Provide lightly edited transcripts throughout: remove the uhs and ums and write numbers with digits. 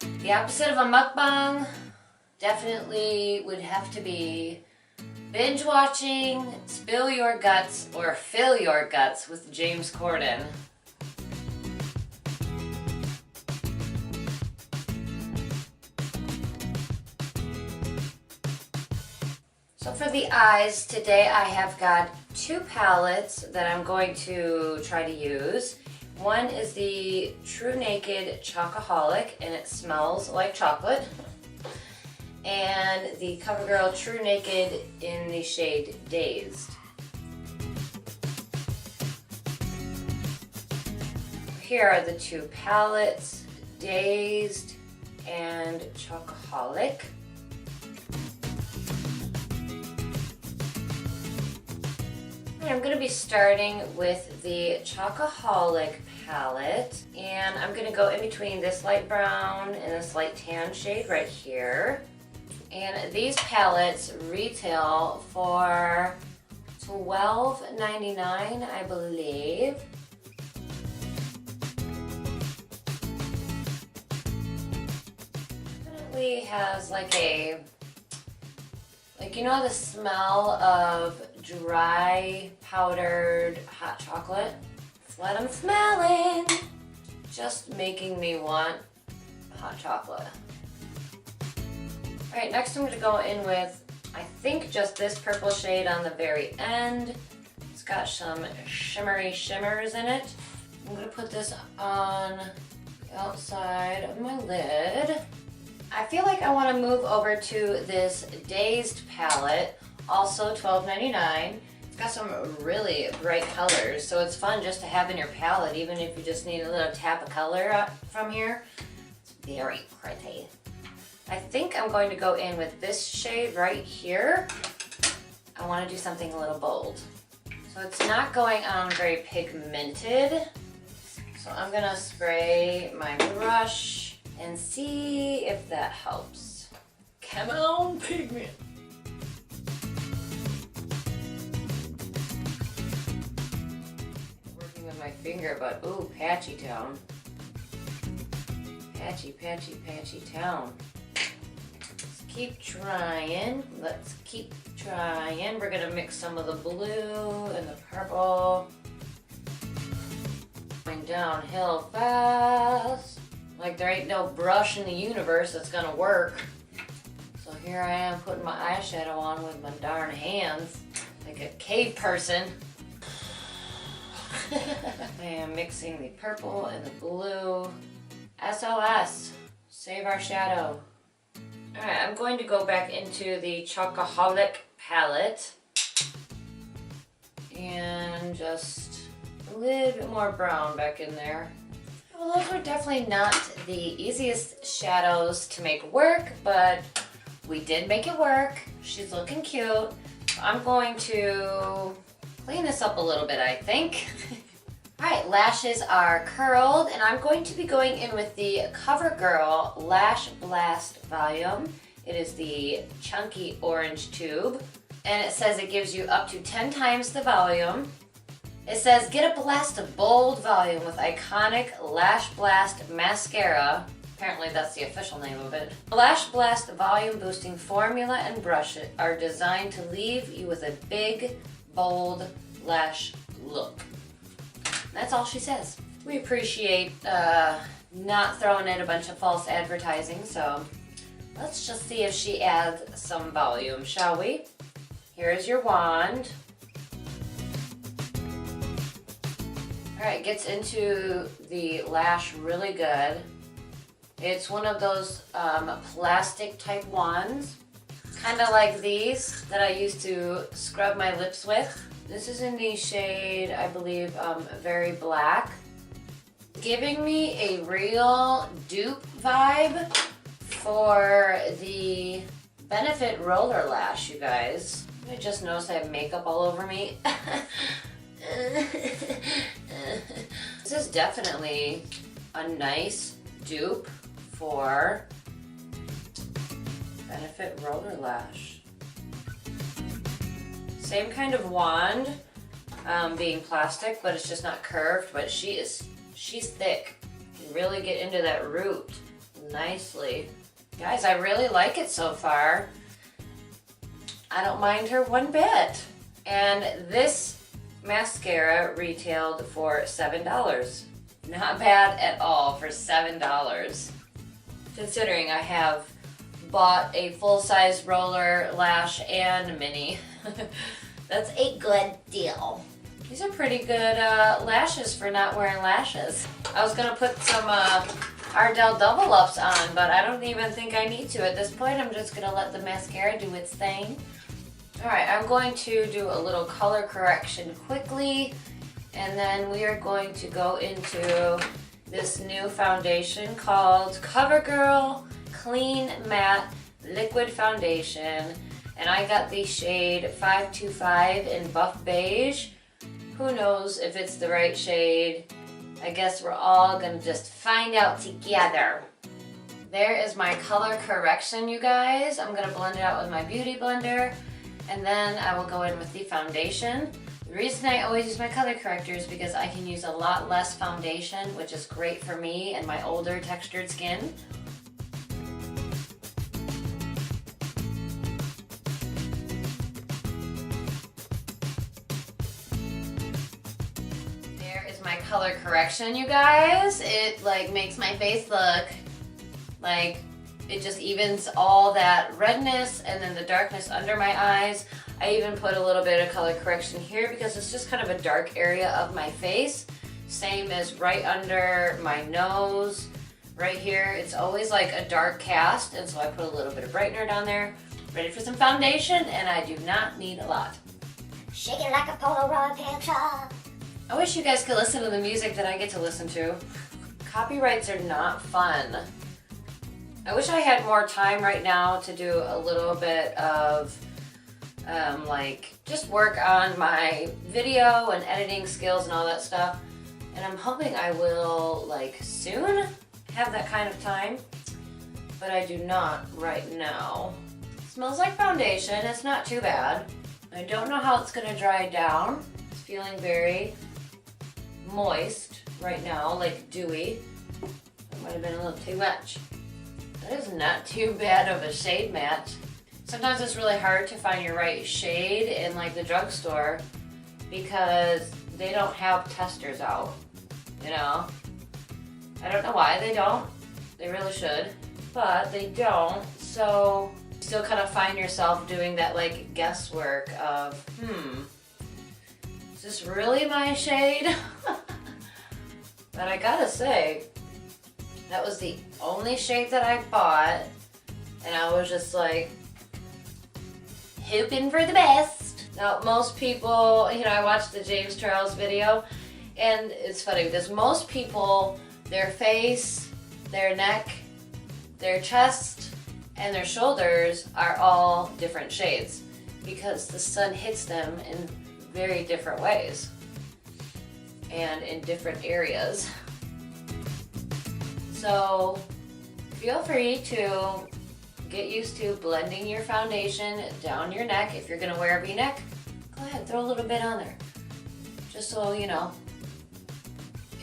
The opposite of a mukbang definitely would have to be binge watching, spill your guts, or fill your guts with James Corden. So for the eyes, today I have got two palettes that I'm going to try to use. One is the True Naked Chocoholic, and it smells like chocolate. And the CoverGirl True Naked in the shade Dazed. Here are the two palettes, Dazed and Chocoholic. I'm going to be starting with the Chocoholic palette, and I'm going to go in between this light brown and this light tan shade right here. And these palettes retail for $12.99, I believe. Definitely has like a, you know the smell of dry powdered hot chocolate? That's what I'm smelling. Just making me want hot chocolate. Alright, next I'm going to go in with, I think, just this purple shade on the very end. It's got some shimmery shimmers in it. I'm going to put this on the outside of my lid. I feel like I want to move over to this Dazed palette, also $12.99. It's got some really bright colors, so it's fun just to have in your palette, even if you just need a little tap of color from here. It's very pretty. I think I'm going to go in with this shade right here. I want to do something a little bold. So it's not going on very pigmented. So I'm going to spray my brush and see if that helps. Come on, pigment. Working with my finger, but ooh, patchy town. Patchy, patchy, patchy town. Keep trying. Let's keep trying. We're gonna mix some of the blue and the purple. Going downhill fast. Like there ain't no brush in the universe that's gonna work. So here I am putting my eyeshadow on with my darn hands. Like a cave person. I am mixing the purple and the blue. SOS. Save our shadow. Alright, I'm going to go back into the Chocoholic palette and just a little bit more brown back in there. Well, those were definitely not the easiest shadows to make work, but we did make it work. She's looking cute. I'm going to clean this up a little bit, I think. Alright, lashes are curled, and I'm going to be going in with the CoverGirl Lash Blast Volume. It is the chunky orange tube, and it says it gives you up to 10 times the volume. It says, get a blast of bold volume with iconic Lash Blast Mascara. Apparently that's the official name of it. The Lash Blast Volume Boosting Formula and brush are designed to leave you with a big, bold lash look. That's all she says. We appreciate not throwing in a bunch of false advertising, so let's just see if she adds some volume, shall we? Here's your wand. Alright, gets into the lash really good. It's one of those plastic type wands, kind of like these that I used to scrub my lips with. This is in the shade, I believe, Very Black. Giving me a real dupe vibe for the Benefit Roller Lash, you guys. I just noticed I have makeup all over me. This is definitely a nice dupe for Benefit Roller Lash. Same kind of wand, being plastic, but it's just not curved, but she's thick. You can really get into that root. nicely. Guys, I really like it so far. I don't mind her one bit. And this mascara retailed for $7. Not bad at all for $7. Considering I have bought a full-size roller, lash, and mini. That's a good deal. These are pretty good lashes for not wearing lashes. I was gonna put some Ardell double ups on, but I don't even think I need to at this point. I'm just gonna let the mascara do its thing. All right, I'm going to do a little color correction quickly, and then we are going to go into this new foundation called COVERGIRL Clean Matte Liquid Foundation, and I got the shade 525 in Buff Beige. Who knows if it's the right shade? I guess we're all gonna just find out together. There is my color correction, you guys. I'm gonna blend it out with my beauty blender, and then I will go in with the foundation. The reason I always use my color corrector is because I can use a lot less foundation, which is great for me and my older textured skin. My color correction, you guys. It like makes my face look like it just evens all that redness and then the darkness under my eyes. I even put a little bit of color correction here because it's just kind of a dark area of my face. Same as right under my nose, right here. It's always like a dark cast, and so I put a little bit of brightener down there. Ready for some foundation, and I do not need a lot. Shake it like a Polaroid picture. I wish you guys could listen to the music that I get to listen to. Copyrights are not fun. I wish I had more time right now to do a little bit of like just work on my video and editing skills and all that stuff. And I'm hoping I will like soon have that kind of time, but I do not right now. Smells like foundation. It's not too bad. I don't know how it's gonna dry down. It's feeling very moist right now, like dewy. That might have been a little too much. That is not too bad of a shade match. Sometimes it's really hard to find your right shade in like the drugstore because they don't have testers out, you know? I don't know why they don't. They really should, but they don't. So you still kind of find yourself doing that like guesswork of, is this really my shade? But I gotta say, that was the only shade that I bought, and I was just like, hoping for the best. Now, most people, you know, I watched the James Charles video, and it's funny because most people, their face, their neck, their chest, and their shoulders are all different shades because the sun hits them in very different ways and in different areas. So feel free to get used to blending your foundation down your neck. If you're gonna wear a V-neck, go ahead, throw a little bit on there. Just so you know,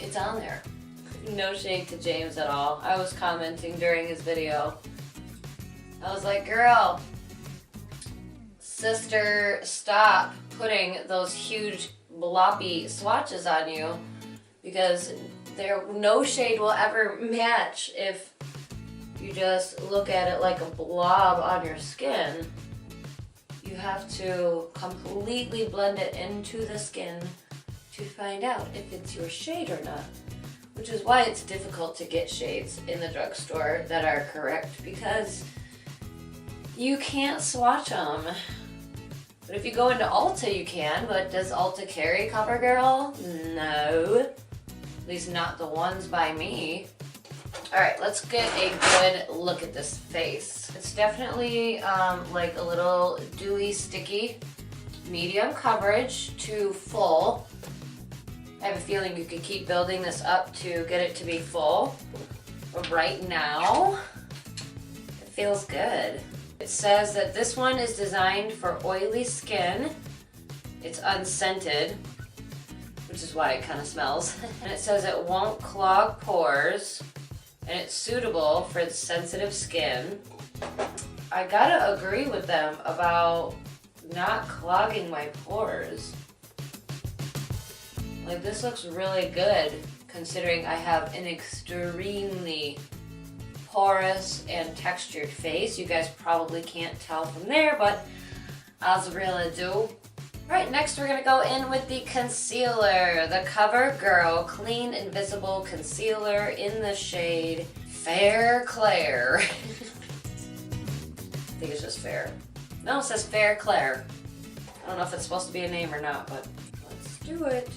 it's on there. No shade to James at all. I was commenting during his video. I was like, girl, sister, stop putting those huge bloppy swatches on you because no shade will ever match if you just look at it like a blob on your skin. You have to completely blend it into the skin to find out if it's your shade or not. Which is why it's difficult to get shades in the drugstore that are correct because you can't swatch them. But if you go into Ulta, you can, but does Ulta carry COVERGIRL? No. At least not the ones by me. All right, let's get a good look at this face. It's definitely like a little dewy, sticky, medium coverage to full. I have a feeling you could keep building this up to get it to be full. But right now, it feels good. It says that this one is designed for oily skin. It's unscented, which is why it kind of smells. And it says it won't clog pores and it's suitable for the sensitive skin. I gotta agree with them about not clogging my pores. Like, this looks really good considering I have an extremely porous and textured face. You guys probably can't tell from there, but I really do. Alright, next we're gonna go in with the concealer. The COVERGIRL Clean Invisible Concealer in the shade Fair Claire. I think it's just Fair. No, it says Fair Claire. I don't know if it's supposed to be a name or not, but let's do it.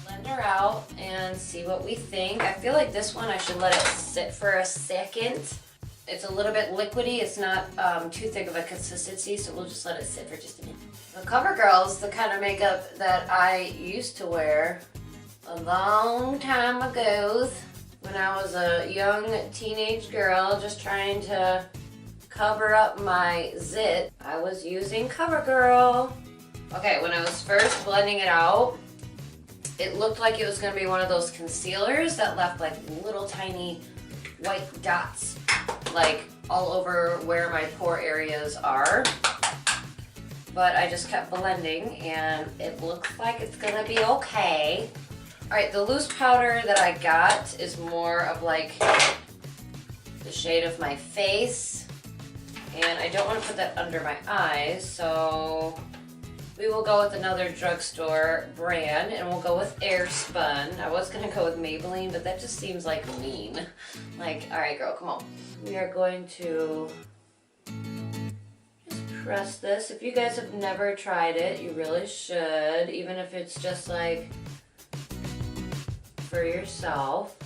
Blend her out and see what we think. I feel like this one I should let it sit for a second. It's a little bit liquidy. It's not too thick of a consistency, so we'll just let it sit for just a minute. The COVERGIRL is the kind of makeup that I used to wear a long time ago when I was a young teenage girl just trying to cover up my zit. I was using COVERGIRL. Okay, when I was first blending it out, it looked like it was going to be one of those concealers that left like little tiny white dots like all over where my pore areas are. But I just kept blending and it looks like it's gonna be okay. Alright, the loose powder that I got is more of like the shade of my face. And I don't want to put that under my eyes, so we will go with another drugstore brand and we'll go with Airspun. I was gonna go with Maybelline, but that just seems like mean. Like, alright girl, come on. We are going to just press this. If you guys have never tried it, you really should, even if it's just like for yourself.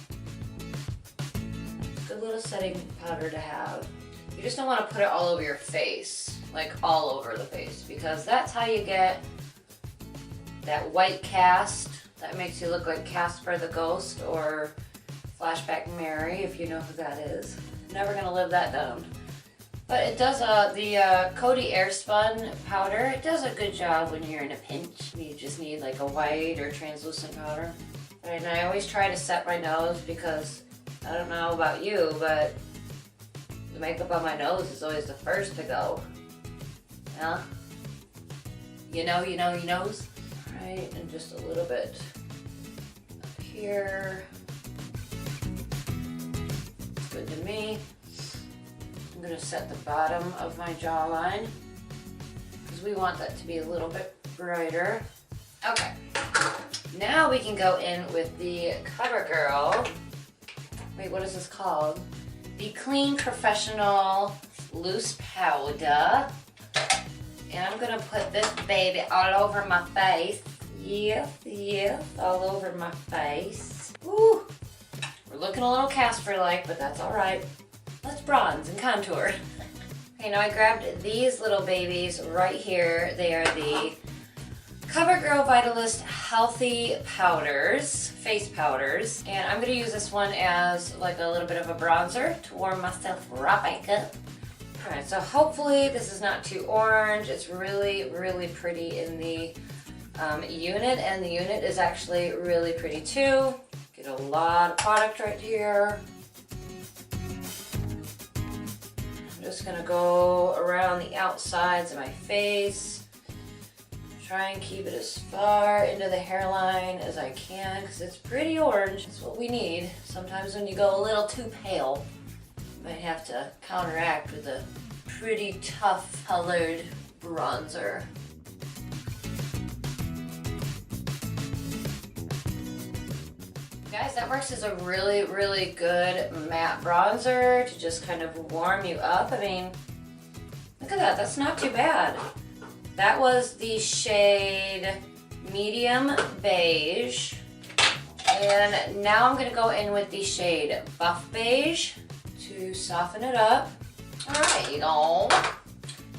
Good little setting powder to have. You just don't want to put it all over your face, like all over the face, because that's how you get that white cast that makes you look like Casper the Ghost or Flashback Mary, if you know who that is. Never gonna live that down. But it does, the Coty Airspun powder, it does a good job when you're in a pinch. You just need like a white or translucent powder. And I always try to set my nose because, I don't know about you, but the makeup on my nose is always the first to go. Yeah? You know your nose? Alright, and just a little bit up here. Good to me. I'm going to set the bottom of my jawline because we want that to be a little bit brighter. Okay. Now we can go in with the COVERGIRL. Wait, what is this called? The Clean Professional Loose Powder. And I'm going to put this baby all over my face. Yes, all over my face. Ooh. We're looking a little Casper-like, but that's alright. Let's bronze and contour. Okay, now I grabbed these little babies right here. They are the COVERGIRL Vitalist Healthy Powders, face powders. And I'm going to use this one as like a little bit of a bronzer to warm myself right back up. Alright, so hopefully this is not too orange. It's really, really pretty in the unit, and the unit is actually really pretty too. Get a lot of product right here. I'm just gonna go around the outsides of my face. Try and keep it as far into the hairline as I can because it's pretty orange. That's what we need. Sometimes when you go a little too pale, you might have to counteract with a pretty tough colored bronzer. Guys, that works as a really, really good matte bronzer to just kind of warm you up. I mean, look at that, that's not too bad. That was the shade Medium Beige. And now I'm gonna go in with the shade Buff Beige to soften it up. All right,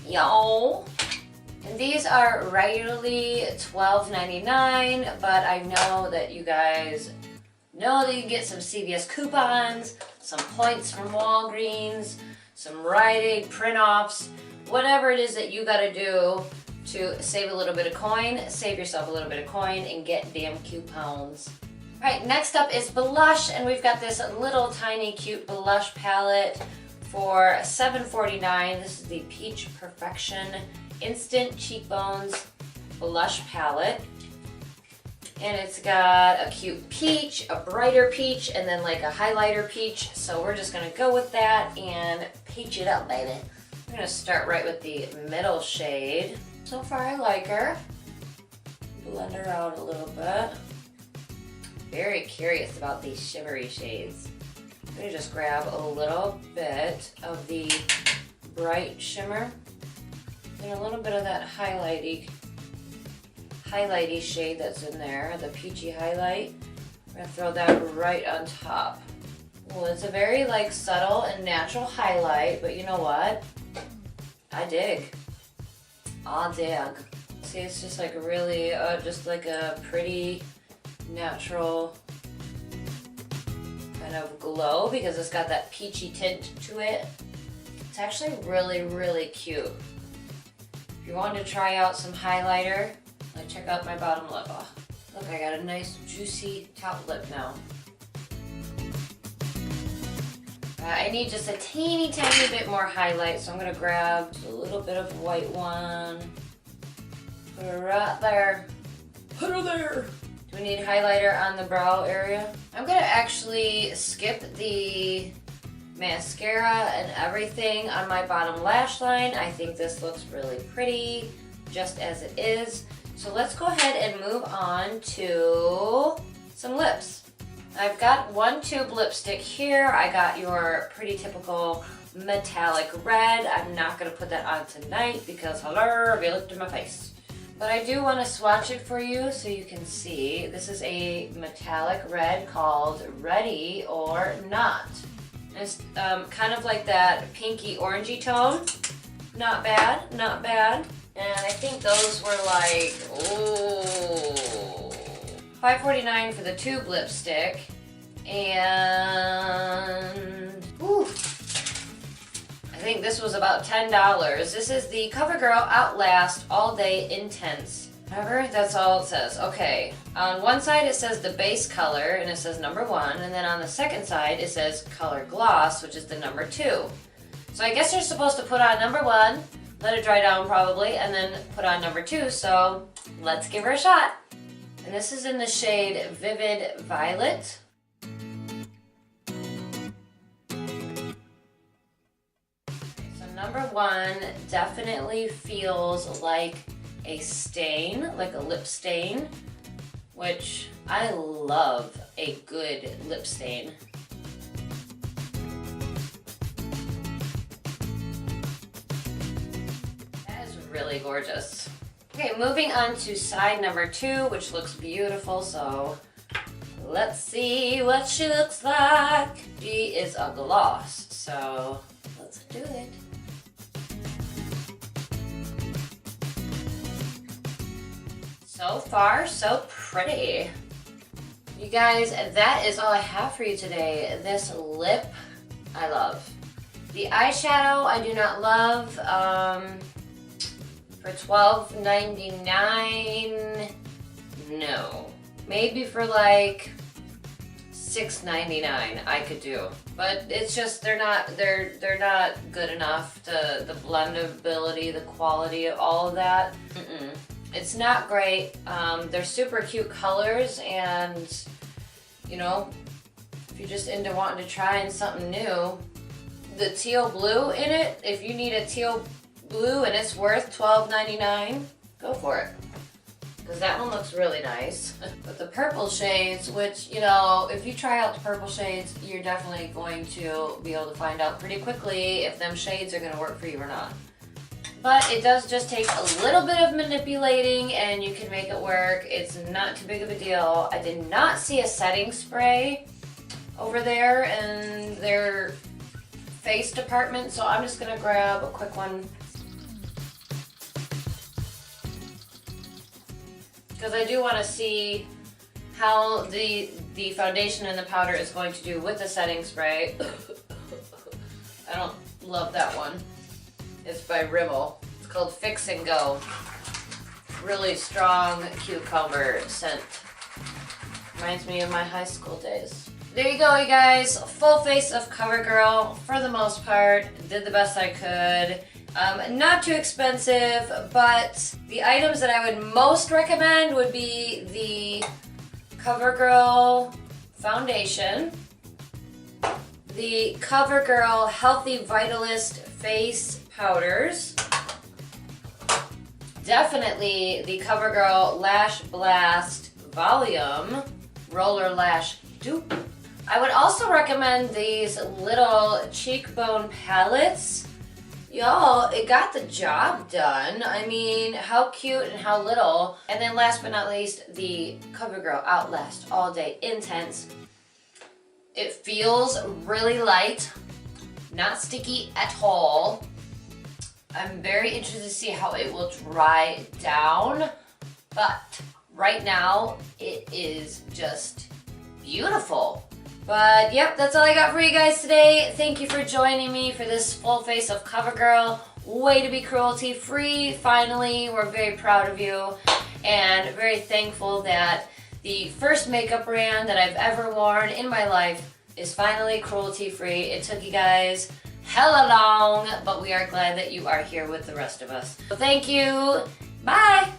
y'all. And these are regularly $12.99, but I know that you guys know that you can get some CVS coupons, some points from Walgreens, some Rite Aid print-offs, whatever it is that you gotta do to save a little bit of coin, save yourself a little bit of coin and get damn coupons. All right, next up is blush, and we've got this little tiny cute blush palette for $7.49. This is the Peach Perfection Instant Cheekbones Blush Palette. And it's got a cute peach, a brighter peach, and then like a highlighter peach. So we're just gonna go with that and peach it up, baby. I'm gonna start right with the middle shade. So far I like her. Blend her out a little bit. Very curious about these shimmery shades. I'm gonna just grab a little bit of the bright shimmer and a little bit of that highlighty shade that's in there, the peachy highlight. I'm gonna throw that right on top. Well, it's a very like subtle and natural highlight, but you know what? I dig. I'll dig. See, it's just like really, just like a pretty natural kind of glow because it's got that peachy tint to it. It's actually really, really cute. If you want to try out some highlighter, like check out my bottom lip. Oh, look, I got a nice juicy top lip now. I need just a teeny tiny bit more highlight, so I'm gonna grab a little bit of white one. Put it right there. Put her there. Do we need highlighter on the brow area? I'm gonna actually skip the mascara and everything on my bottom lash line. I think this looks really pretty, just as it is. So let's go ahead and move on to some lips. I've got one tube lipstick here. I got your pretty typical metallic red. I'm not gonna put that on tonight because hello, if you looked at my face. But I do want to swatch it for you so you can see. This is a metallic red called Ready or Not. It's kind of like that pinky orangey tone. Not bad, not bad. And I think those were like, ooh, $5.49 for the tube lipstick. And, ooh, I think this was about $10. This is the CoverGirl Outlast All Day Intense. However, that's all it says. Okay, on one side it says the base color, and it says number 1, and then on the second side it says color gloss, which is the number 2. So I guess you're supposed to put on number 1, let it dry down probably, and then put on number 2, so let's give her a shot. And this is in the shade Vivid Violet. So number 1 definitely feels like a stain, like a lip stain, which I love a good lip stain. That is really gorgeous. Okay, moving on to side number 2, which looks beautiful, so let's see what she looks like. She is a gloss, so let's do it. So far, so pretty. You guys, that is all I have for you today. This lip, I love. The eyeshadow, I do not love. For $12.99, no. Maybe for like $6.99 I could do. But it's just, they're not good enough. The blendability, the quality of all of that. It's not great. They're super cute colors, and you know, if you're just into wanting to try something new, the teal blue in it, if you need a teal blue and it's worth $12.99, go for it. Because that one looks really nice. But the purple shades, which, you know, if you try out the purple shades, you're definitely going to be able to find out pretty quickly if them shades are going to work for you or not. But it does just take a little bit of manipulating and you can make it work. It's not too big of a deal. I did not see a setting spray over there in their face department, so I'm just gonna grab a quick one. Because I do want to see how the foundation and the powder is going to do with the setting spray. I don't love that one. It's by Rimmel. It's called Fix and Go. Really strong cucumber scent. Reminds me of my high school days. There you go, you guys. Full face of CoverGirl for the most part. Did the best I could. Not too expensive, but the items that I would most recommend would be the CoverGirl foundation, the CoverGirl Healthy Vitalist face powders, definitely the CoverGirl Lash Blast Volume Roller Lash Dupe. I would also recommend these little cheekbone palettes. Y'all, it got the job done. I mean, how cute and how little. And then last but not least, the CoverGirl Outlast All Day Intense. It feels really light, not sticky at all. I'm very interested to see how it will dry down, but right now it is just beautiful. But yep, that's all I got for you guys today. Thank you for joining me for this full face of CoverGirl. Way to be cruelty free. Finally, we're very proud of you and very thankful that the first makeup brand that I've ever worn in my life is finally cruelty free. It took you guys hella long, but we are glad that you are here with the rest of us. So thank you. Bye.